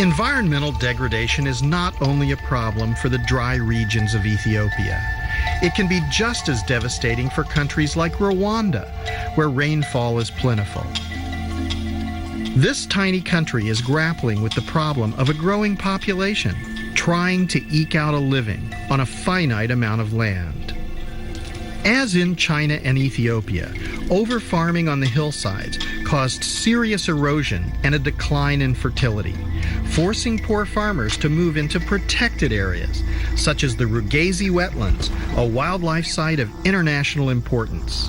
Environmental degradation is not only a problem for the dry regions of Ethiopia. It can be just as devastating for countries like Rwanda, where rainfall is plentiful. This tiny country is grappling with the problem of a growing population, trying to eke out a living on a finite amount of land. As in China and Ethiopia, over-farming on the hillsides caused serious erosion and a decline in fertility, forcing poor farmers to move into protected areas, such as the Rugazi wetlands, a wildlife site of international importance.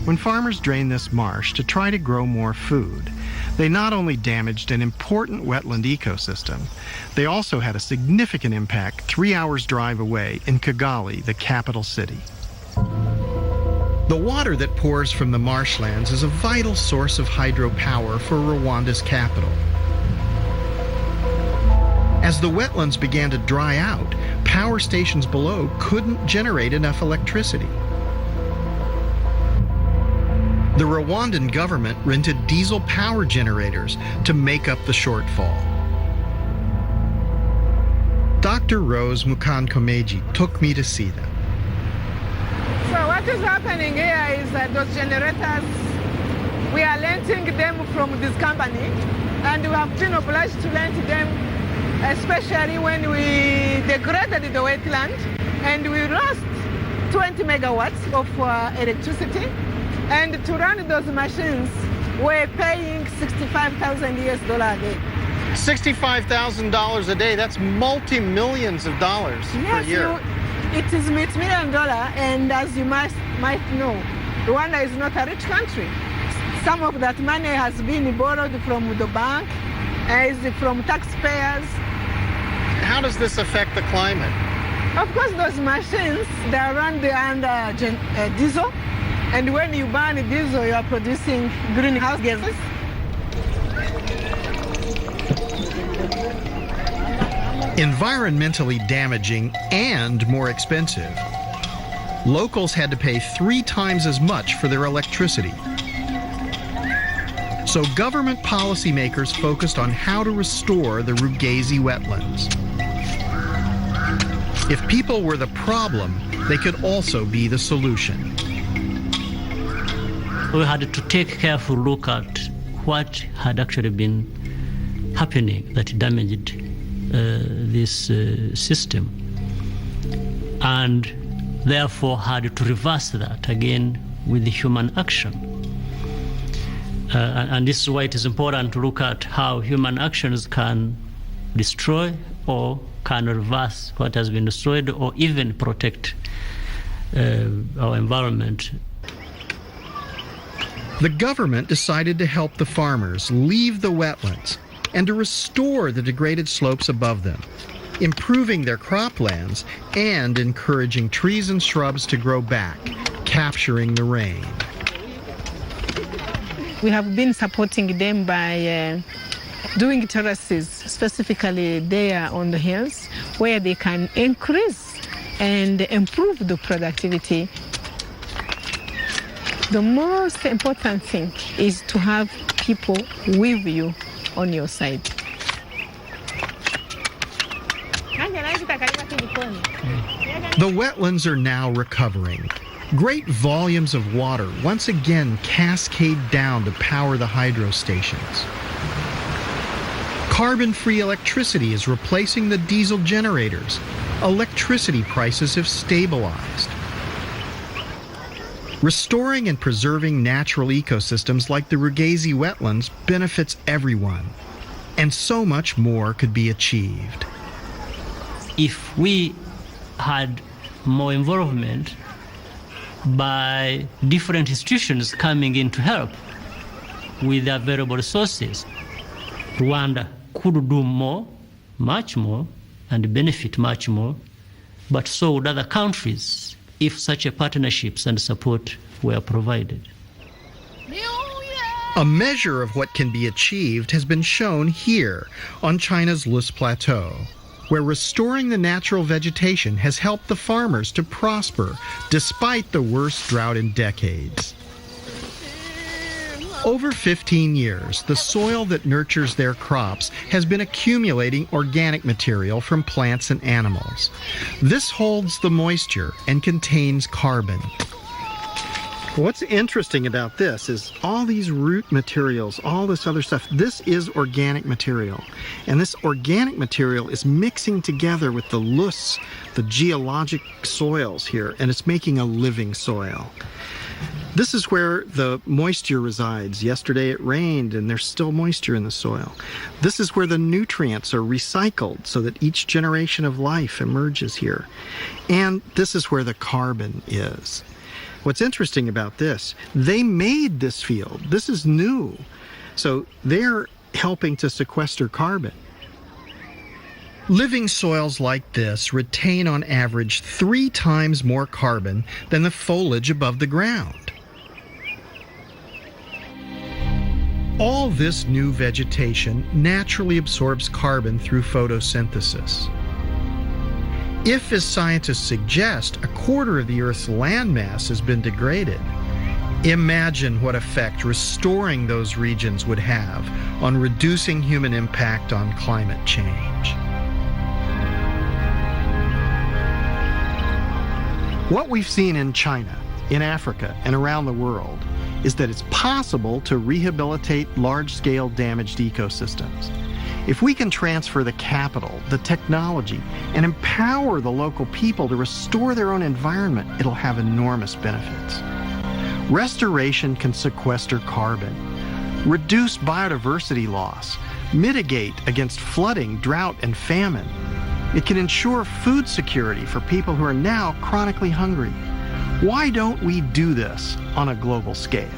When farmers drained this marsh to try to grow more food, they not only damaged an important wetland ecosystem, they also had a significant impact 3 hours' drive away in Kigali, the capital city. The water that pours from the marshlands is a vital source of hydropower for Rwanda's capital. As the wetlands began to dry out, power stations below couldn't generate enough electricity. The Rwandan government rented diesel power generators to make up the shortfall. Dr. Rose Mukankomeji took me to see them. So what is happening here is that those generators, we are renting them from this company, and we have been obliged to rent them, especially when we degraded the wetland, and we lost 20 megawatts of electricity. And to run those machines, we're paying $65,000 a day. $65,000 a day, that's multi-millions of dollars per year. It is $1 million, and as you might know, Rwanda is not a rich country. Some of that money has been borrowed from the bank, is from taxpayers. How does this affect the climate? Of course, those machines, they are run under diesel, and when you burn diesel, you are producing greenhouse gases. Environmentally damaging and more expensive. Locals had to pay 3 times as much for their electricity. So government policymakers focused on how to restore the Rugazi wetlands. If people were the problem, they could also be the solution. We had to take a careful look at what had actually been happening that damaged this system, and therefore had to reverse that again with human action. And this is why it is important to look at how human actions can destroy or can reverse what has been destroyed or even protect our environment. The government decided to help the farmers leave the wetlands and to restore the degraded slopes above them, improving their croplands and encouraging trees and shrubs to grow back, capturing the rain. We have been supporting them by doing terraces, specifically there on the hills, where they can increase and improve the productivity. The most important thing is to have people with you on your side. The wetlands are now recovering. Great volumes of water once again cascade down to power the hydro stations. Carbon-free electricity is replacing the diesel generators. Electricity prices have stabilized. Restoring and preserving natural ecosystems like the Rugazi wetlands benefits everyone, and so much more could be achieved. If we had more involvement by different institutions coming in to help with available resources, Rwanda could do more, much more, and benefit much more, but so would other countries if such a partnerships and support were provided. A measure of what can be achieved has been shown here on China's Lus Plateau, where restoring the natural vegetation has helped the farmers to prosper despite the worst drought in decades. Over 15 years, the soil that nurtures their crops has been accumulating organic material from plants and animals. This holds the moisture and contains carbon. What's interesting about this is all these root materials, all this other stuff, this is organic material. And this organic material is mixing together with the loess, the geologic soils here, and it's making a living soil. This is where the moisture resides. Yesterday it rained and there's still moisture in the soil. This is where the nutrients are recycled so that each generation of life emerges here. And this is where the carbon is. What's interesting about this, they made this field. This is new. So they're helping to sequester carbon. Living soils like this retain on average 3 times more carbon than the foliage above the ground. All this new vegetation naturally absorbs carbon through photosynthesis. If, as scientists suggest, 1/4 of the Earth's landmass has been degraded, imagine what effect restoring those regions would have on reducing human impact on climate change. What we've seen in China, in Africa, and around the world is that it's possible to rehabilitate large-scale damaged ecosystems. If we can transfer the capital, the technology, and empower the local people to restore their own environment, it'll have enormous benefits. Restoration can sequester carbon, reduce biodiversity loss, mitigate against flooding, drought, and famine. It can ensure food security for people who are now chronically hungry. Why don't we do this on a global scale?